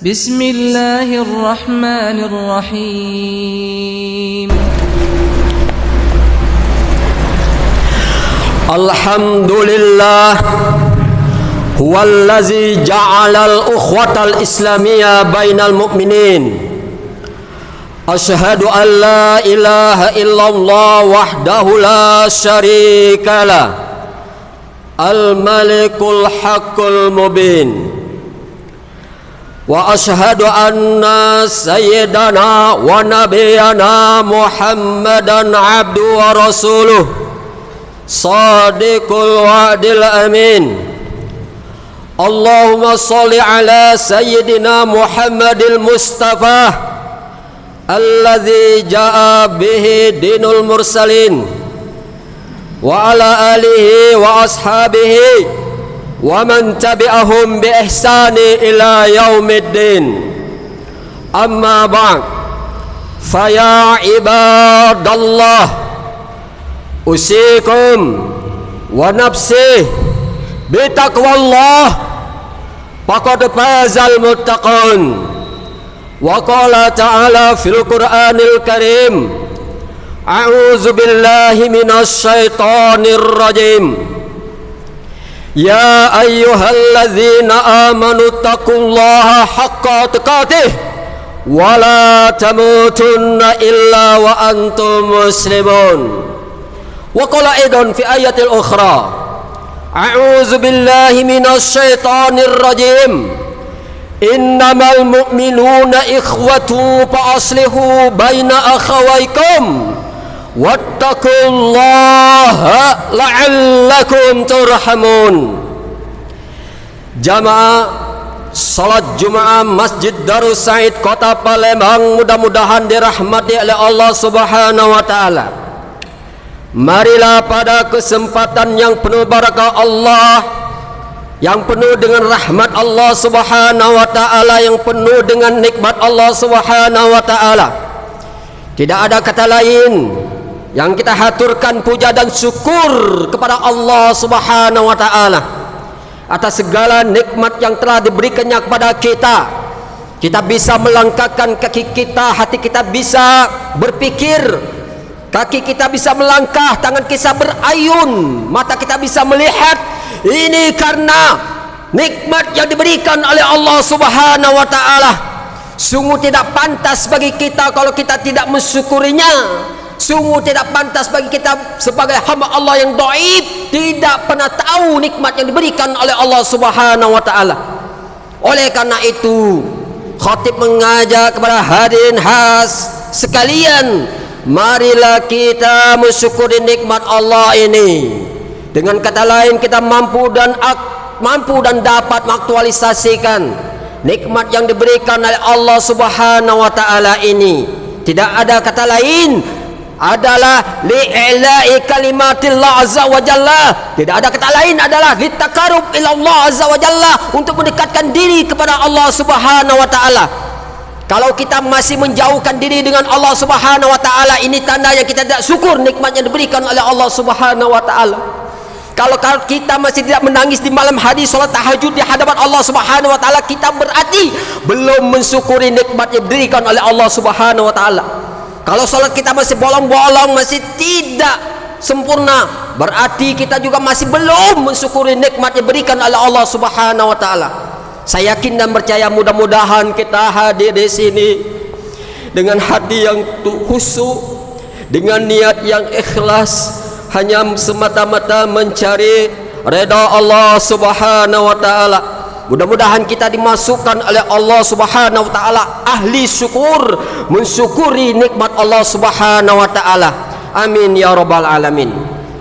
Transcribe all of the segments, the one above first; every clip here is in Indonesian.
بسم الله الرحمن الرحيم الحمد لله هو الذي جعل الأخوة الإسلامية بين المؤمنين أشهد أن لا إله إلا الله وحده لا شريك له الملك الحق المبين وأشهد أن سيدنا ونبينا محمدا عبده ورسوله صادق الوعد الأمين اللهم صل على سيدنا محمد المصطفى الذي جاء به دين المرسلين وعلى آله وأصحابه ومن تبعهم بإحسان إلى يوم الدين أما بعد فيا عباد الله أوصيكم ونفسي بتقوى الله فقد فاز المتقون وقال تعالى في القرآن الكريم أعوذ بالله من الشيطان الرجيم يا أيها الذين آمنوا اتقوا الله حق تقاته ولا تموتن إلا وأنتم مسلمون وقال أيضا في آية أخرى أعوذ بالله من الشيطان الرجيم إنما المؤمنون إخوة فأصلحوا بين أخويكم واتقوا الله لعلكم ترحمون. Jamaah salat Jumat Masjid Darus Said Kota Palembang mudah-mudahan dirahmati oleh Allah Subhanahu wa taala. Marilah pada kesempatan yang penuh barakah Allah, yang penuh dengan rahmat Allah Subhanahu wa taala, yang penuh dengan nikmat Allah Subhanahu wa taala. Tidak ada kata lain yang kita haturkan puja dan syukur kepada Allah Subhanahu wa taala atas segala nikmat yang telah diberikannya kepada kita. Kita bisa melangkahkan kaki kita, hati kita bisa berpikir, kaki kita bisa melangkah, tangan kita berayun, mata kita bisa melihat. Ini karena nikmat yang diberikan oleh Allah Subhanahu wa taala. Sungguh tidak pantas bagi kita kalau kita tidak mensyukurinya. Sungguh tidak pantas bagi kita sebagai hamba Allah yang dhaif tidak pernah tahu nikmat yang diberikan oleh Allah Subhanahu wa taala. Oleh karena itu, khatib mengajak kepada hadirin khas sekalian, marilah kita mensyukuri nikmat Allah ini. Dengan kata lain, kita mampu dan dapat mengaktualisasikan nikmat yang diberikan oleh Allah Subhanahu wa taala ini. Tidak ada kata lain adalah li'ila'i kalimatillah azza wa jalla. Tidak ada kata lain adalah litaqarrub ila Allah azza wa jalla, untuk mendekatkan diri kepada Allah Subhanahu wa taala. Kalau kita masih menjauhkan diri dengan Allah Subhanahu wa taala, ini tanda yang kita tidak syukur nikmat yang diberikan oleh Allah Subhanahu wa taala. Kalau kita masih tidak menangis di malam hari salat tahajud di hadapan Allah Subhanahu wa taala, kita berarti belum mensyukuri nikmat yang diberikan oleh Allah Subhanahu wa taala. Kalau salat kita masih bolong-bolong, masih tidak sempurna, berarti kita juga masih belum mensyukuri nikmat yang diberikan oleh Allah Subhanahu wa taala. Saya yakin dan percaya mudah-mudahan kita hadir di sini dengan hati yang khusyuk, dengan niat yang ikhlas, hanya semata-mata mencari redha Allah Subhanahu wa taala. Mudah-mudahan kita dimasukkan oleh Allah Subhanahu wa taala ahli syukur, mensyukuri nikmat Allah Subhanahu wa taala. Amin ya rabbal alamin.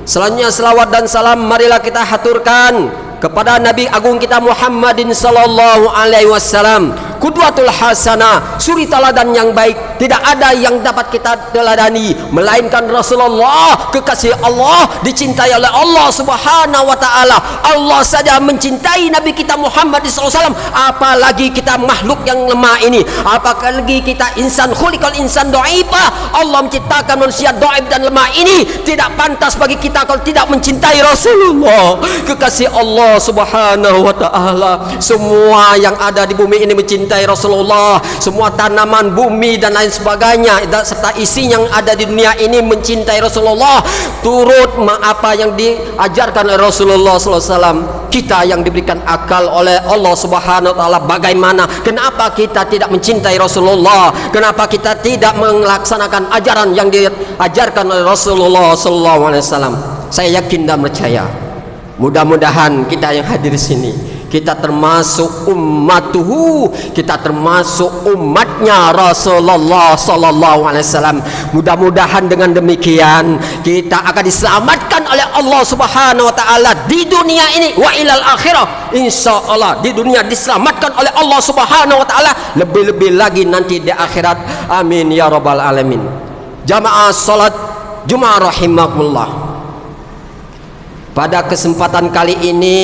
Selanjutnya selawat dan salam marilah kita haturkan kepada Nabi agung kita Muhammadin sallallahu alaihi wasallam, qudwatul hasanah, suri teladan yang baik, tidak ada yang dapat kita teladani melainkan Rasulullah, kekasih Allah, dicintai oleh Allah Subhanahu wa taala. Allah saja mencintai Nabi kita Muhammad SAW, apalagi kita makhluk yang lemah ini, apalagi kita insan khuliqal insan dhaifah. Allah menciptakan manusia dhaif dan lemah ini, tidak pantas bagi kita kalau tidak mencintai Rasulullah, kekasih Allah Subhanahu wa taala. Semua yang ada di bumi ini mencintai Rasulullah, semua tanaman, bumi dan lain sebagainya serta isi yang ada di dunia ini mencintai Rasulullah, turut apa yang diajarkan oleh Rasulullah SAW. Kita yang diberikan akal oleh Allah Subhanahu wa taala, bagaimana, kenapa kita tidak mencintai Rasulullah, kenapa kita tidak melaksanakan ajaran yang diajarkan oleh Rasulullah SAW. Saya yakin dan percaya, mudah-mudahan kita yang hadir di sini, kita termasuk ummatuhu, kita termasuk umatnya Rasulullah sallallahu alaihi wasallam. Mudah-mudahan dengan demikian kita akan diselamatkan oleh Allah Subhanahu wa taala di dunia ini wa ilal akhirah. Insyaallah di dunia diselamatkan oleh Allah Subhanahu wa taala, lebih-lebih lagi nanti di akhirat. Amin ya rabbal alamin. Jamaah salat Jumat rahimakumullah. Pada kesempatan kali ini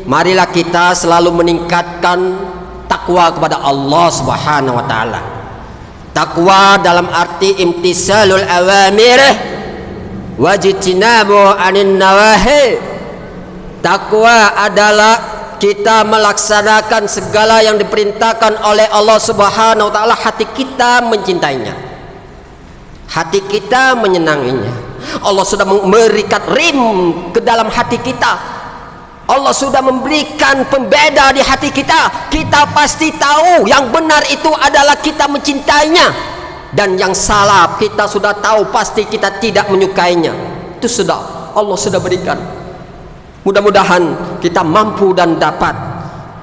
marilah kita selalu meningkatkan takwa kepada Allah Subhanahu wa taala. Takwa dalam arti imtisalul awamir wajtinabu anin nawahi. Takwa adalah kita melaksanakan segala yang diperintahkan oleh Allah Subhanahu wa taala, hati kita mencintainya, hati kita menyenanginya. Allah sudah memberikan rim ke dalam hati kita, Allah sudah memberikan pembeda di hati kita. Kita pasti tahu yang benar itu adalah kita mencintainya, dan yang salah kita sudah tahu pasti kita tidak menyukainya. Itu sudah Allah sudah berikan. Mudah-mudahan kita mampu dan dapat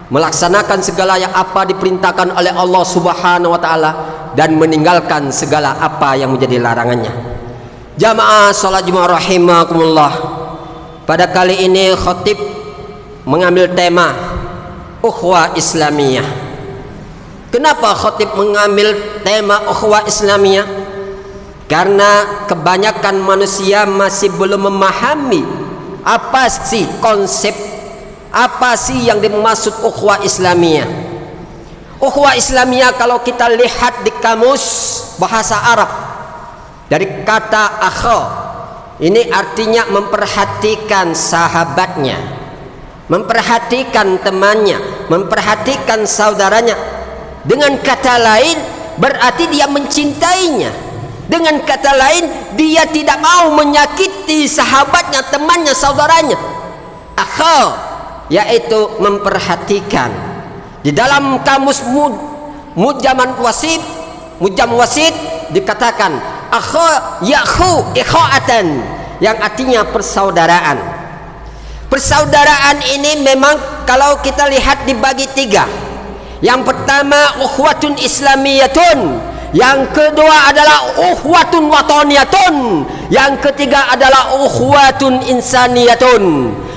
melaksanakan segala yang apa diperintahkan oleh Allah Subhanahu wa taala dan meninggalkan segala apa yang menjadi larangannya. Jamaah salat Jumat rahimakumullah. Pada kali ini khatib mengambil tema ukhuwah Islamiyah. Kenapa khatib mengambil tema ukhuwah Islamiyah? Karena kebanyakan manusia masih belum memahami apa sih konsep, apa sih yang dimaksud ukhuwah Islamiyah. Ukhuwah Islamiyah kalau kita lihat di kamus bahasa Arab, dari kata akha, ini artinya memperhatikan sahabatnya, memperhatikan temannya, memperhatikan saudaranya. Dengan kata lain berarti dia mencintainya. Dengan kata lain dia tidak mau menyakiti sahabatnya, temannya, saudaranya. Akha yaitu memperhatikan. Di dalam kamus Mujam Wasit dikatakan akha yakhu ikha'atan, yang artinya persaudaraan. Persaudaraan ini memang kalau kita lihat dibagi tiga. Yang pertama ukhwatun islamiyatun, yang kedua adalah ukhwatun wataniyatun, yang ketiga adalah ukhwatun insaniyatun.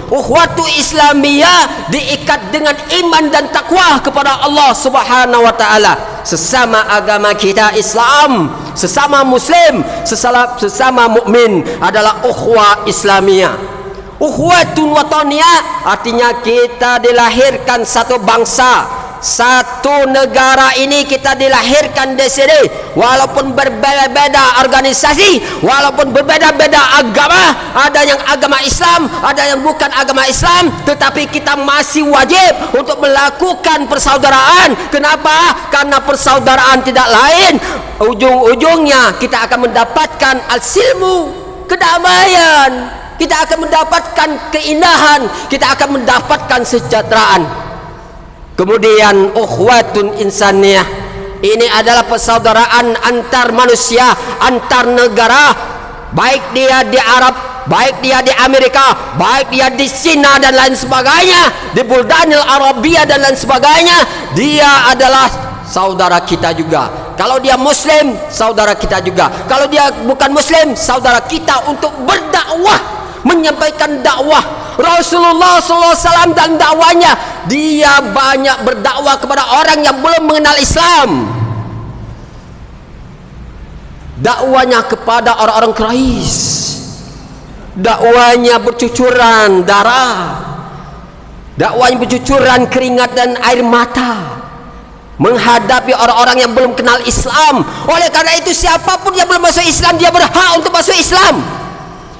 Ukhwatu Islamiyah diikat dengan iman dan takwa kepada Allah Subhanahu wa taala. Sesama agama kita Islam, sesama muslim, sesama mukmin adalah ukhwah Islamiyah. Ukhwatun wataniyah artinya kita dilahirkan satu bangsa, satu negara ini kita dilahirkan di sini, walaupun berbeda-beda organisasi, walaupun berbeda-beda agama, ada yang agama Islam, ada yang bukan agama Islam, tetapi kita masih wajib untuk melakukan persaudaraan. Kenapa? Karena persaudaraan tidak lain, ujung-ujungnya kita akan mendapatkan al-silmu, kedamaian, kita akan mendapatkan keindahan, kita akan mendapatkan kesejahteraan. Kemudian ukhwatun insaniyah, ini adalah persaudaraan antar manusia, antar negara, baik dia di Arab, baik dia di Amerika, baik dia di Cina dan lain sebagainya, di Buldanil Arabia dan lain sebagainya, dia adalah saudara kita juga. Kalau dia muslim, saudara kita juga. Kalau dia bukan muslim, saudara kita untuk berdakwah, menyampaikan dakwah. Rasulullah SAW dan dakwanya, dia banyak berdakwah kepada orang yang belum mengenal Islam. dakwanya kepada orang-orang Quraisy, dakwanya bercucuran darah, dakwanya bercucuran keringat dan air mata menghadapi orang-orang yang belum kenal Islam. Oleh karena itu siapapun yang belum masuk Islam dia berhak untuk masuk Islam.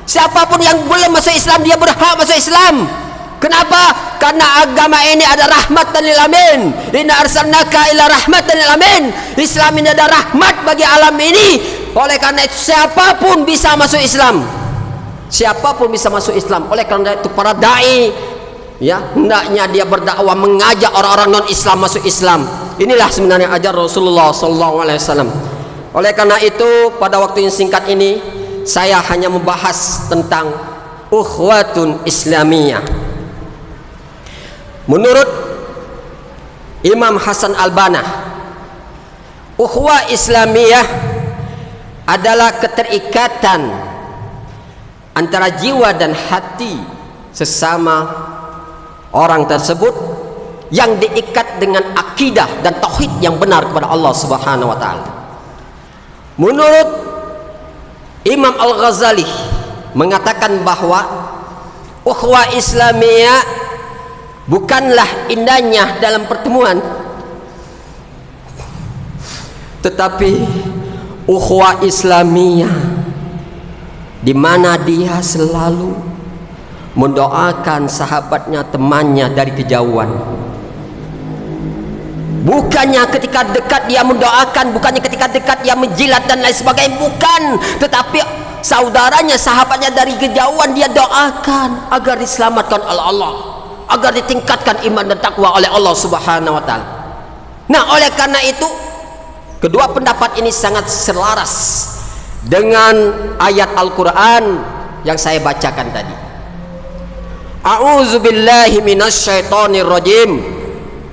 Siapapun yang belum masuk Islam dia berhak masuk Islam. Kenapa? Karena agama ini ada rahmatan lil alamin. Inna arsalnaka ila rahmatan lil alamin. Islam ini ada rahmat bagi alam ini. Oleh karena itu siapapun bisa masuk Islam. Siapapun bisa masuk Islam. Oleh karena itu para dai, ya, hendaknya dia berdakwah mengajak orang-orang non Islam masuk Islam. Inilah sebenarnya ajar Rasulullah SAW. Oleh karena itu pada waktu yang singkat ini saya hanya membahas tentang ukhuwatun Islamiyah. Menurut Imam Hasan Al-Banna, ukhuwah Islamiyah adalah keterikatan antara jiwa dan hati sesama orang tersebut yang diikat dengan akidah dan tauhid yang benar kepada Allah Subhanahu wa taala. Menurut Imam Al-Ghazali mengatakan bahwa ukhuwah Islamiyah bukanlah indahnya dalam pertemuan, tetapi ukhuwah Islamiyah di mana dia selalu mendoakan sahabatnya, temannya dari kejauhan. Bukannya ketika dekat dia mendoakan, bukannya ketika dekat dia menjilat dan lain sebagainya, bukan, tetapi saudaranya, sahabatnya dari kejauhan dia doakan agar diselamatkan oleh Allah, agar ditingkatkan iman dan takwa oleh Allah Subhanahu wa taala. Nah, oleh karena itu kedua pendapat ini sangat selaras dengan ayat Al-Qur'an yang saya bacakan tadi. A'udzubillahi minasyaitonir rajim.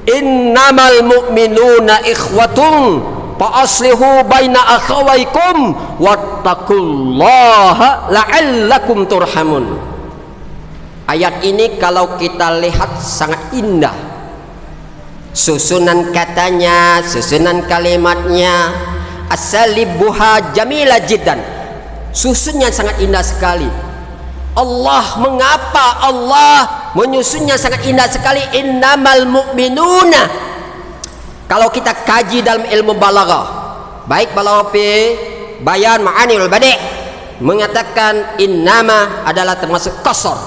Innamal mu'minuna ikhwatun fa aslihu baina akhawaykum wattaqullaha la'allakum turhamun. Ayat ini kalau kita lihat sangat indah, susunan katanya, susunan kalimatnya, asalibuha jamila jiddan, susunnya sangat indah sekali. Allah, mengapa Allah menyusunnya sangat indah sekali? Innamal mu'minuna. Kalau kita kaji dalam ilmu balaghah, baik balaghah fi bayan ma'anil badi', mengatakan innama adalah termasuk qasar.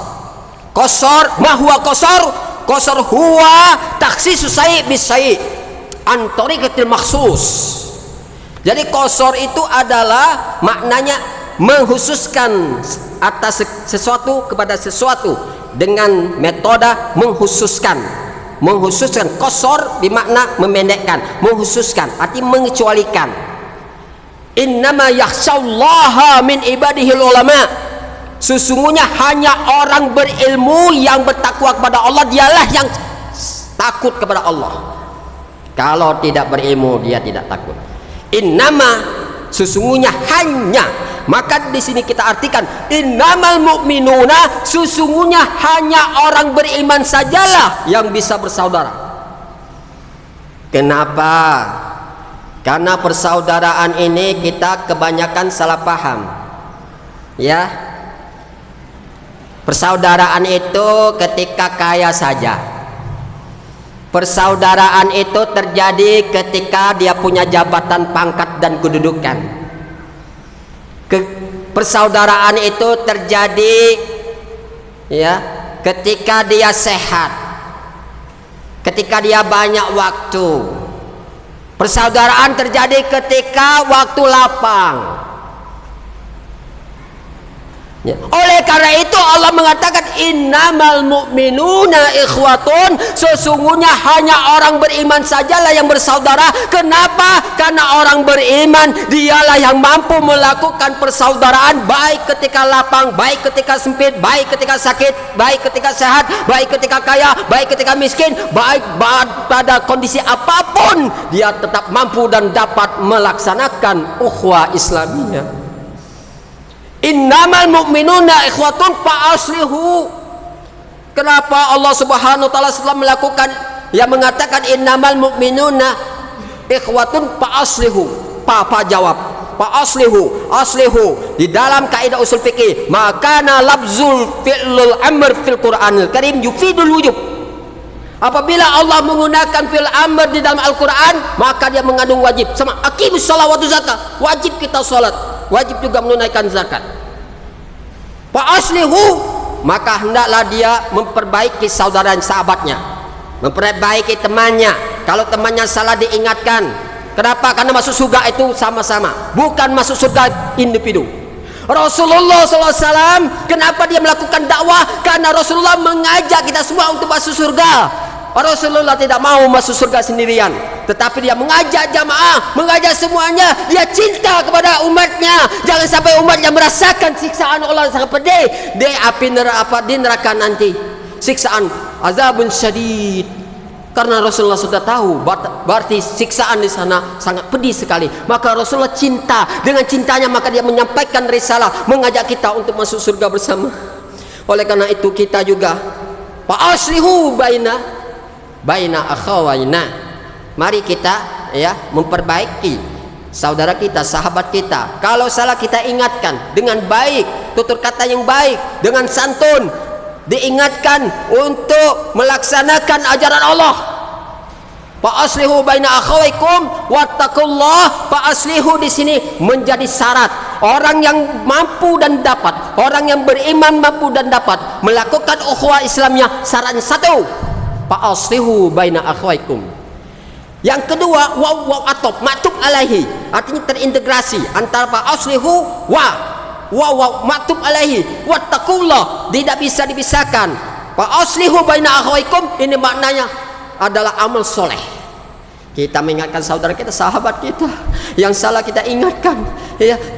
Qasar, ma huwa qasar? Qasar huwa takhsisu syai' bis syai' an tariqatil makhsus. Jadi qasar itu adalah maknanya menghususkan atas sesuatu kepada sesuatu dengan metode menghususkan. Qasar bermakna memendekkan, menghususkan arti mengecualikan. Innama yakhsyallaha min ibadihil ulama. Sesungguhnya hanya orang berilmu yang bertakwa kepada Allah, dialah yang takut kepada Allah. Kalau tidak berilmu dia tidak takut. Innama, sesungguhnya hanya, maka di sini kita artikan innamal mu'minuna, sesungguhnya hanya orang beriman sajalah yang bisa bersaudara. Kenapa? Karena persaudaraan ini kita kebanyakan salah paham, ya. Persaudaraan itu ketika kaya saja. Persaudaraan itu terjadi ketika dia punya jabatan, pangkat dan kedudukan. Persaudaraan itu terjadi, ya, ketika dia sehat, ketika dia banyak waktu. Persaudaraan terjadi ketika waktu lapang. Ya. Oleh karena itu Allah mengatakan innamal mu'minuna ikhwatun, sesungguhnya hanya orang beriman sajalah yang bersaudara. Kenapa? Karena orang beriman dialah yang mampu melakukan persaudaraan, baik ketika lapang, baik ketika sempit, baik ketika sakit, baik ketika sehat, baik ketika kaya, baik ketika miskin, baik pada kondisi apapun dia tetap mampu dan dapat melaksanakan ukhuwah Islamiyah. Innamal mu'minuna ikhwatun fa aslihu. Kenapa Allah Subhanahu wa taala setelah melakukan yang mengatakan innamal mu'minuna ikhwatun fa aslihu? Papa jawab, Fa aslihu di dalam kaidah usul fikih, maka lafzul fi'lul amr fil Qur'anil Karim yufidul wujub. Apabila Allah menggunakan fi'il amr di dalam Al-Quran, maka dia mengandung wajib. Sama aqimus shalah wa zakat, wajib kita salat, wajib juga menunaikan zakat. Fa aslihu, maka hendaklah dia memperbaiki saudara dan sahabatnya, memperbaiki temannya. Kalau temannya salah diingatkan. Kenapa? Karena masuk surga itu sama-sama, bukan masuk surga individu. Rasulullah SAW, kenapa dia melakukan dakwah? Karena Rasulullah mengajak kita semua untuk masuk surga. Rasulullah tidak mau masuk surga sendirian, tetapi dia mengajak jamaah, mengajak semuanya. Dia cinta kepada umatnya. Jangan sampai umatnya merasakan siksaan Allah sangat pedih di api neraka, di neraka nanti, siksaan azabun syadid. Karena Rasulullah sudah tahu berarti siksaan di sana sangat pedih sekali. Maka Rasulullah cinta, dengan cintanya maka dia menyampaikan risalah, mengajak kita untuk masuk surga bersama. Oleh karena itu kita juga fa aslihu baina akhawaina. Mari kita memperbaiki saudara kita, sahabat kita. Kalau salah kita ingatkan dengan baik, tutur kata yang baik, dengan santun, diingatkan untuk melaksanakan ajaran Allah. Fa aslihu baina akhawaikum wattaqullah. Fa aslihu di sini menjadi syarat orang yang mampu dan dapat, orang yang beriman mampu dan dapat melakukan ukhuwah Islamnya. Syaratnya satu, fa aslihu baina akhawaikum. Yang kedua, waw atop maktub alaihi, artinya terintegrasi antara fa aslihu waw maktub alaihi wattaqullah, tidak bisa dipisahkan. Fa aslihu baina akhawaikum ini maknanya adalah amal soleh. Kita mengingatkan saudara kita, sahabat kita yang salah, kita ingatkan,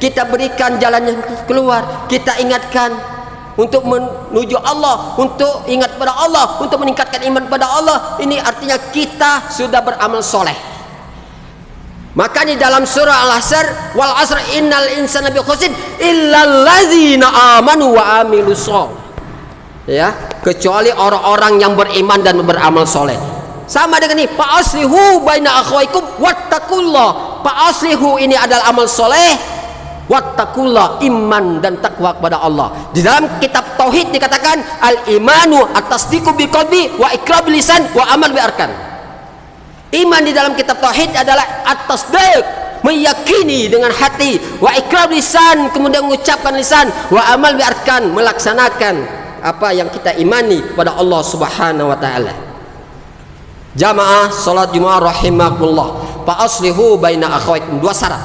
kita berikan jalan yang keluar, kita ingatkan untuk menuju Allah, untuk ingat pada Allah, untuk meningkatkan iman pada Allah. Ini artinya kita sudah beramal soleh. Maka di dalam surah Al-Asr, wal asr innal insana lafi khusr illal ladzina amanu wa amilus shalih. Kecuali orang-orang yang beriman dan beramal soleh. Sama dengan ini, fa aslihu baina akhwaikum wattaqullah. Fa aslihu ini adalah amal soleh, wattaqullah iman dan takwa kepada Allah. Di dalam kitab tauhid dikatakan al imanu at-tasdiqu bil qalbi wa iqrar bil lisan wa amal bil arkan. Iman di dalam kitab tauhid adalah at-tasdiq, meyakini dengan hati, wa iqrar bil lisan, kemudian mengucapkan lisan, wa amal bil arkan, melaksanakan apa yang kita imani kepada Allah Subhanahu wa taala. Jamaah salat Jumat rahimakumullah, fa aslihu baina akhawaikum, dua syarat.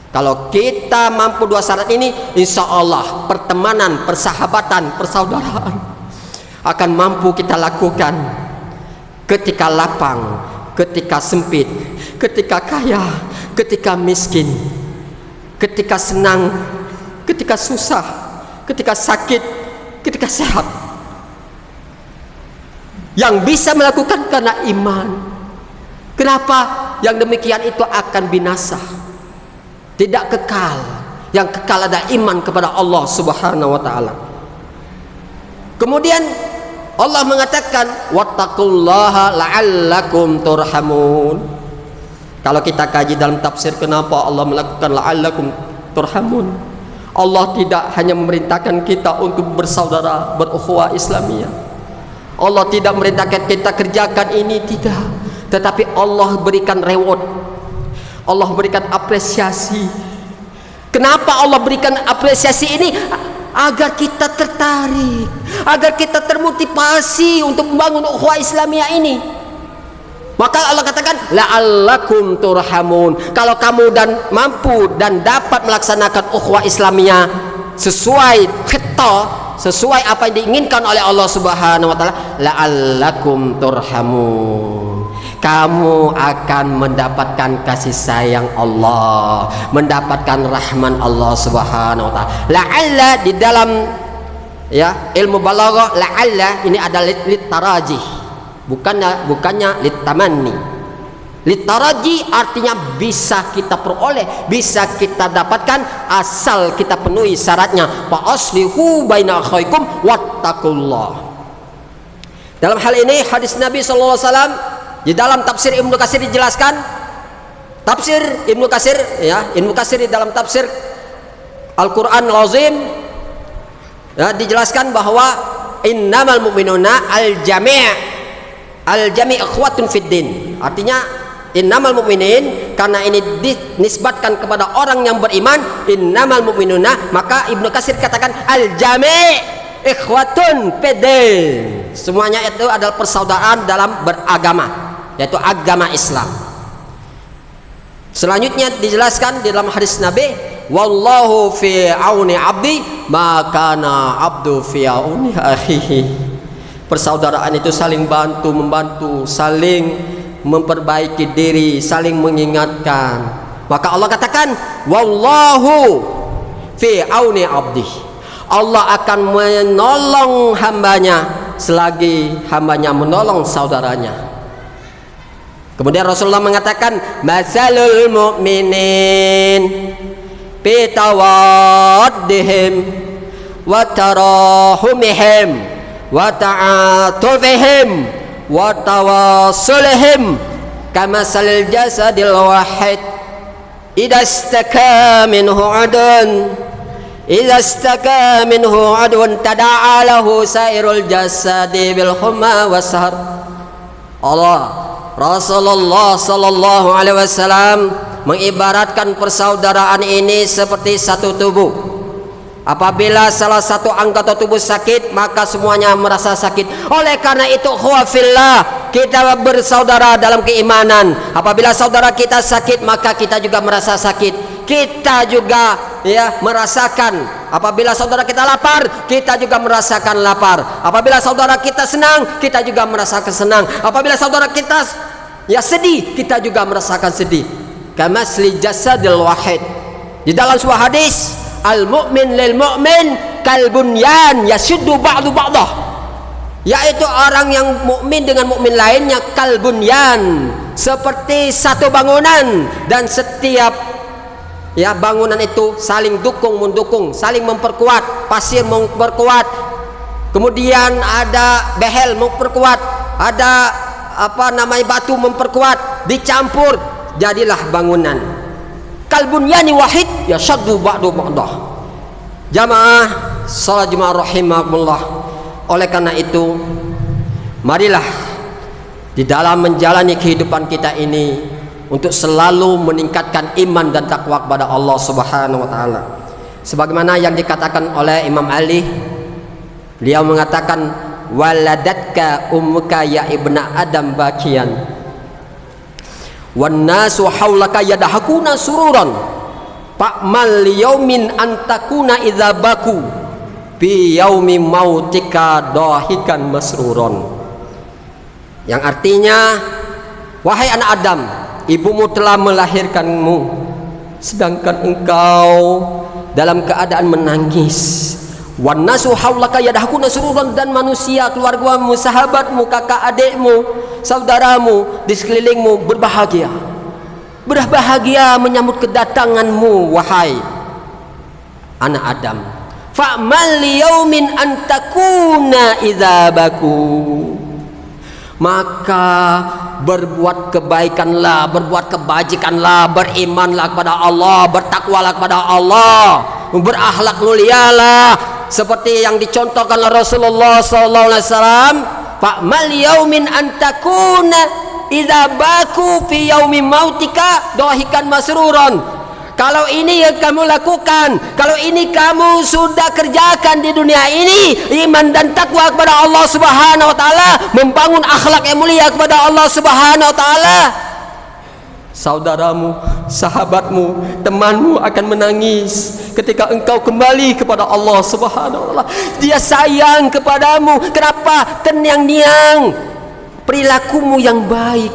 Kalau kita mampu dua syarat ini, insya Allah pertemanan, persahabatan, persaudaraan akan mampu kita lakukan ketika lapang, ketika sempit, ketika kaya, ketika miskin, ketika senang, ketika susah, ketika sakit, ketika sehat. Yang bisa melakukan karena iman. Kenapa? Yang demikian itu akan binasa, tidak kekal. Yang kekal ada iman kepada Allah Subhanahu wa taala. Kemudian Allah mengatakan wattaqullaha la'allakum turhamun. Kalau kita kaji dalam tafsir, kenapa Allah melakukan la'allakum turhamun? Allah tidak hanya memerintahkan kita untuk bersaudara, berukhuwah Islamiyah. Allah tidak merintahkan kita kerjakan ini, tidak. Tetapi Allah berikan reward, Allah berikan apresiasi. Kenapa Allah berikan apresiasi ini? Agar kita tertarik, agar kita termotivasi untuk membangun ukhuwah Islamiyah ini. Maka Allah katakan la'allakum turhamun. Kalau kamu dan mampu dan dapat melaksanakan ukhuwah Islamiyah sesuai khittah, sesuai apa yang diinginkan oleh Allah Subhanahu wa taala, la'allakum turhamun. Kamu akan mendapatkan kasih sayang Allah, mendapatkan rahman Allah Subhanahu wa taala. La'alla di dalam ilmu balaghah, la'alla ini adalah litarajih, bukannya litamanni. Litaraji artinya bisa kita peroleh, bisa kita dapatkan asal kita penuhi syaratnya. Fa aslihu baina akhawaikum wattaqullah. Dalam hal ini hadis Nabi sallallahu alaihi wasallam di dalam tafsir Ibnu Katsir dijelaskan tafsir Ibnu Katsir, ya, Ibnu Katsir di dalam tafsir Al-Qur'an Al-Azim, ya, dijelaskan bahwa innamal mu'minuna al-jami' ikhwatun fid din. Artinya innamal mu'minin, karena ini dinisbatkan kepada orang yang beriman, innamal mu'minuna, maka Ibnu Katsir katakan al-jami' ikhwatun fid din. Semuanya itu adalah persaudaraan dalam beragama, yaitu agama Islam. Selanjutnya dijelaskan di dalam hadis Nabi, wallahu fi auni abdi makana abdu fi auni akhihi. Persaudaraan itu saling bantu membantu, saling memperbaiki diri, saling mengingatkan. Maka Allah katakan wallahu fi auni abdi, Allah akan menolong hambanya selagi hambanya menolong saudaranya. Kemudian Rasulullah mengatakan masalul mu'minin fi tawaddihim wa tarahumihim wa ta'atufihim wa tawassulihim kamasalil jasadil wahid idza istaka minhu adun tada'a lahu sairul jasadi bil humma was-sahar. Rasulullah sallallahu alaihi wasallam mengibaratkan persaudaraan ini seperti satu tubuh. Apabila salah satu anggota tubuh sakit, maka semuanya merasa sakit. Oleh karena itu, khawafillah, kita bersaudara dalam keimanan. Apabila saudara kita sakit, maka kita juga merasa sakit. Kita juga, ya, merasakan. Apabila saudara kita lapar, kita juga merasakan lapar. Apabila saudara kita senang, kita juga merasakan senang. Apabila saudara kita, ya, sedih, kita juga merasakan sedih. Kamasli jasadil wahid. Di dalam sebuah hadis, al mu'min lil mu'min kal bunyan yashuddu ba'du ba'dah, yaitu orang yang mukmin dengan mukmin lainnya kal bunyan, seperti satu bangunan, dan setiap, ya, bangunan itu saling dukung mendukung, saling memperkuat. Pasir memperkuat, kemudian ada behel memperkuat, ada batu memperkuat, dicampur jadilah bangunan. Kalbunyani wahid yashaddu ba'du ba'dah. Jamaah salat Jumat rahimakumullah. Oleh karena itu, marilah di dalam menjalani kehidupan kita ini untuk selalu meningkatkan iman dan takwa kepada Allah Subhanahu wa taala. Sebagaimana yang dikatakan oleh Imam Ali, beliau mengatakan waladatka ummuka ya ibna adam bakian wan nasu haulaka yadhakuna sururan fa'mal yaumin antakuna idza baku bi yaumi mautika dahikan masruron. Yang artinya, wahai anak Adam, ibumu telah melahirkanmu sedangkan engkau dalam keadaan menangis. Wan nasu haulaka yadhakuna sururan, dan manusia, keluargamu, sahabatmu, kakak adikmu, saudaramu di sekelilingmu berbahagia menyambut kedatanganmu wahai anak Adam. Fa'mal liyaumin antakuna idza baku, maka berbuat kebaikanlah, berbuat kebajikanlah, berimanlah kepada Allah, bertakwalah kepada Allah, berakhlak mulialah seperti yang dicontohkan oleh Rasulullah sallallahu alaihi wasallam. Fa'mal yaumin antakuna idza baku fi yaumi mautika dahikan masruron. Kalau ini yang kamu lakukan, kalau ini kamu sudah kerjakan di dunia ini, iman dan takwa kepada Allah Subhanahu wa taala, membangun akhlak yang mulia kepada Allah Subhanahu wa taala, saudaramu, sahabatmu, temanmu akan menangis ketika engkau kembali kepada Allah Subhanahu wa taala. Dia sayang kepadamu. Kenapa? Tenyang-nyang, perilakumu yang baik,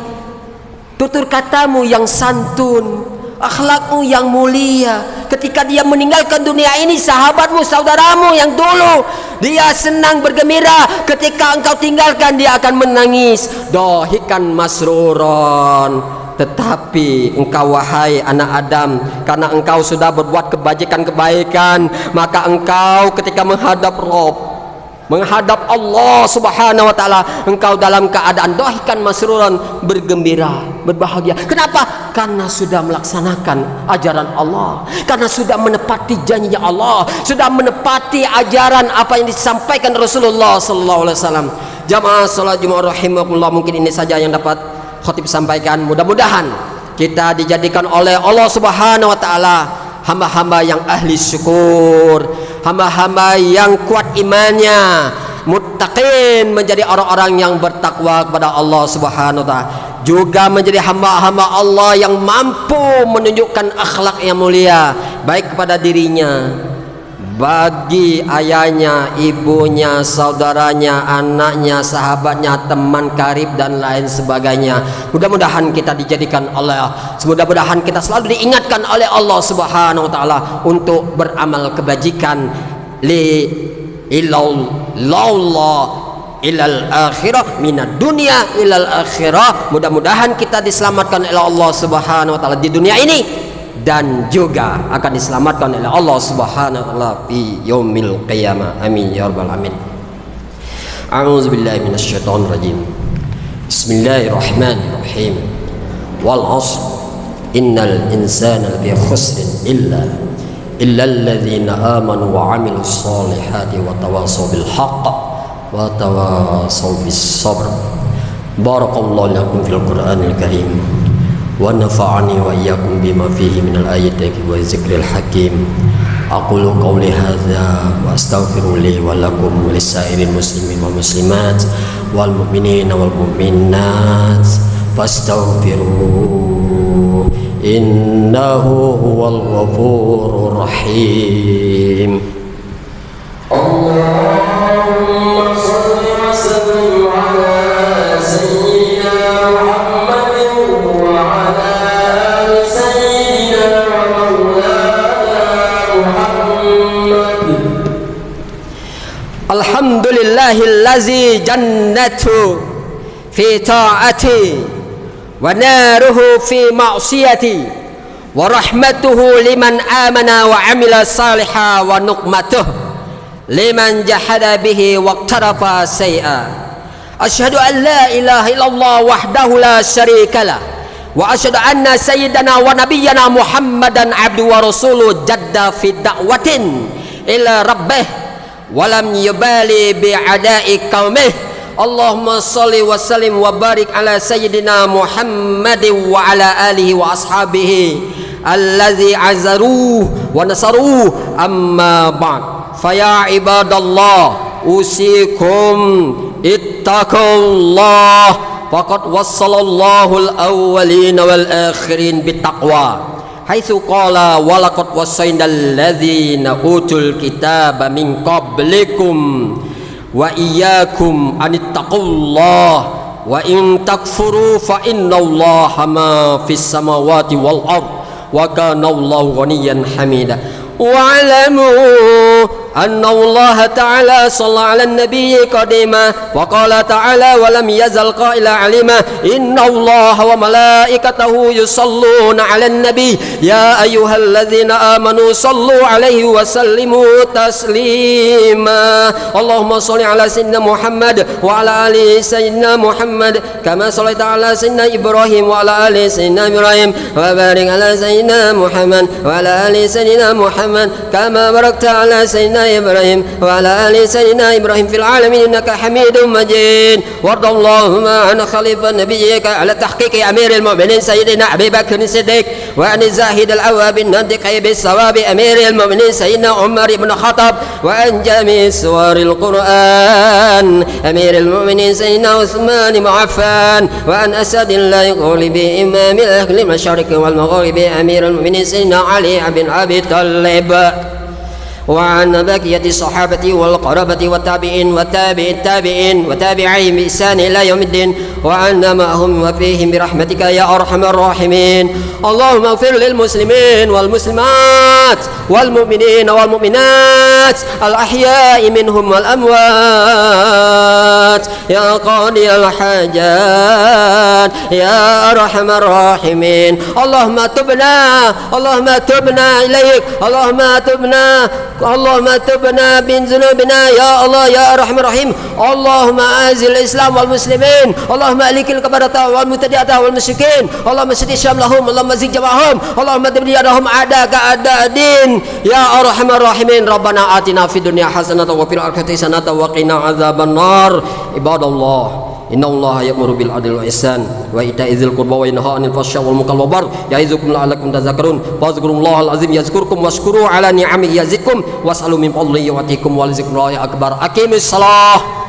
tutur katamu yang santun, akhlakmu yang mulia. Ketika dia meninggalkan dunia ini, sahabatmu, saudaramu yang dulu dia senang bergembira, ketika engkau tinggalkan dia akan menangis. Dahikan masruron. Tetapi engkau wahai anak Adam, karena engkau sudah berbuat kebajikan-kebaikan, maka engkau ketika menghadap Rabb, Allah Subhanahu wa taala, engkau dalam keadaan dahikan masruran, bergembira. berbahagia. Kenapa? Karena sudah melaksanakan ajaran Allah, karena sudah menepati janjinya Allah, sudah menepati ajaran apa yang disampaikan Rasulullah sallallahu alaihi wasallam. Jamaah salat Jumat rahimakumullah, mungkin ini saja yang dapat khatib sampaikan. Mudah-mudahan kita dijadikan oleh Allah Subhanahu wa taala hamba-hamba yang ahli syukur, hamba-hamba yang kuat imannya, muttaqin, menjadi orang-orang yang bertakwa kepada Allah Subhanahu wa taala, juga menjadi hamba-hamba Allah yang mampu menunjukkan akhlak yang mulia baik kepada dirinya, bagi ayahnya, ibunya, saudaranya, anaknya, sahabatnya, teman karib dan lain sebagainya. Mudah-mudahan kita dijadikan Allah, mudah-mudahan kita selalu diingatkan oleh Allah Subhanahu wa taala untuk beramal kebajikan li illallah ilal akhirah minad dunya ilal akhirah. Mudah-mudahan kita diselamatkan oleh Allah Subhanahu wa taala di dunia ini dan juga akan diselamatkan oleh Allah Subhanahu wa taala fi yaumil qiyamah. Amin ya rabbal alamin. A'udzu billahi minasyaitonir rajim. Bismillahirrahmanirrahim. Wal 'ashr innal insana lafi khusrin illa alladzina amanu wa 'amilus solihati wa tawasaw bil haqq wa tawasaw bis sabr. Barakallahu lakum fil Qur'anil karim wa nafa'ani wa iyyakum bima fihi minal ayati wa zikril hakim. Aqulu qawli hadza wa astaghfiru li wa lakum wa lisairil muslimin wal muslimat wal mu'minina wal mu'minat fastaghfiruhu innahu huwal ghafurur rahim. Allahumma shalli wa sallim ala sayyidina Alhamdulillahillazi jannatu fi ta'ati wa naruhu fi ma'siyati wa rahmatuhu liman amana wa amila saliha wa nuqmatuh liman jahada bihi wa iqtarafa say'a. Asyhadu an la ilaha illallah wahdahu la syarikalah wa asyhadu anna sayyidana wa nabiyyana Muhammadan abdu wa rasuluh jadda fi da'watin ila rabbih walam yubali bi'adai qaumih. Allahumma salli wa sallim wa barik ala sayyidina Muhammadin wa ala alihi wa ashabihi allazi azaruh wa nasaruh. Amma ba'd, faya ibadallah usikum ittaqullah faqad wassalallahu al-awwalin wal akhirin bittaqwa haitsu qala walaqad wasainal ladzina utul kitaba min qablikum wa iyyakum anittaqullah wa in takfuru fa innallaha ma fis samawati wal ard wa kana Allahu ghaniyan hamida. واعلموا أن الله تعالى صلى على النبي قديما وقال تعالى ولم يزل قائلا علما إن الله وملائكته يصلون على النبي يا أيها الذين آمنوا صلوا عليه وسلموا تسليما اللهم صل على سيدنا محمد وعلى آل سيدنا محمد كما صليت على سيدنا إبراهيم وعلى آل سيدنا إبراهيم وبارك على سيدنا محمد وعلى آل سيدنا محمد كما باركت على سيدنا إبراهيم وعلى آل سيدنا إبراهيم في العالمين إنك حميد مجيد. وارض اللهم عن خليفة نبيك على تحقيق أمير المؤمنين سيدنا أبي بكر الصديق وعن الزاهد الأواب الناطق بالصواب أمير المؤمنين سيدنا عمر بن الخطاب وعن جميع سور القرآن أمير المؤمنين سيدنا عثمان بن عفان وعن أسد الله غالب إمام أهل المشارق والمغارب أمير المؤمنين سيدنا علي بن أبي طالب وعن بقية الصحابة والقرابة والتابعين وتابع التابعين وتابعين بإحسان إلى يوم الدين وعنا معهم وفيهم برحمتك يا أرحم الراحمين. اللهم اغفر للمسلمين والمسلمات والمؤمنين والمؤمنات الأحياء منهم والأموات يا قاضي الحاجات يا أرحم الراحمين. اللهم تبنا إليك اللهم تبنا Allahumma tubna bin zunubina ya Allah ya Arhamar Rahim. Allahumma azil Islam wal muslimin. Allahumma alikil kabarata wal mutadiata wal musyrikin. Allahumma sidi syam lahum. Allahumma zik jama'ahum. Allahumma tabdi adahum ada ka ada din ya Arhamar Rahimin. Rabbana atina fid dunya hasanatan wa fil akhirati hasanatan wa qina adzabannar. Ibadallah, innallaha ya'muru bil adli wal ihsan wa ita'i dzil qurba wa yanha 'anil fahsya'i wal munkari wal baghi ya'izukum la'allakum tadhakkarun. Fadhkurullahal azim yazkurkum washkuru 'ala ni'amihi yazidkum was'alu min fadlihi wa atikum wa rizqullahi akbar. Aqimis shalah.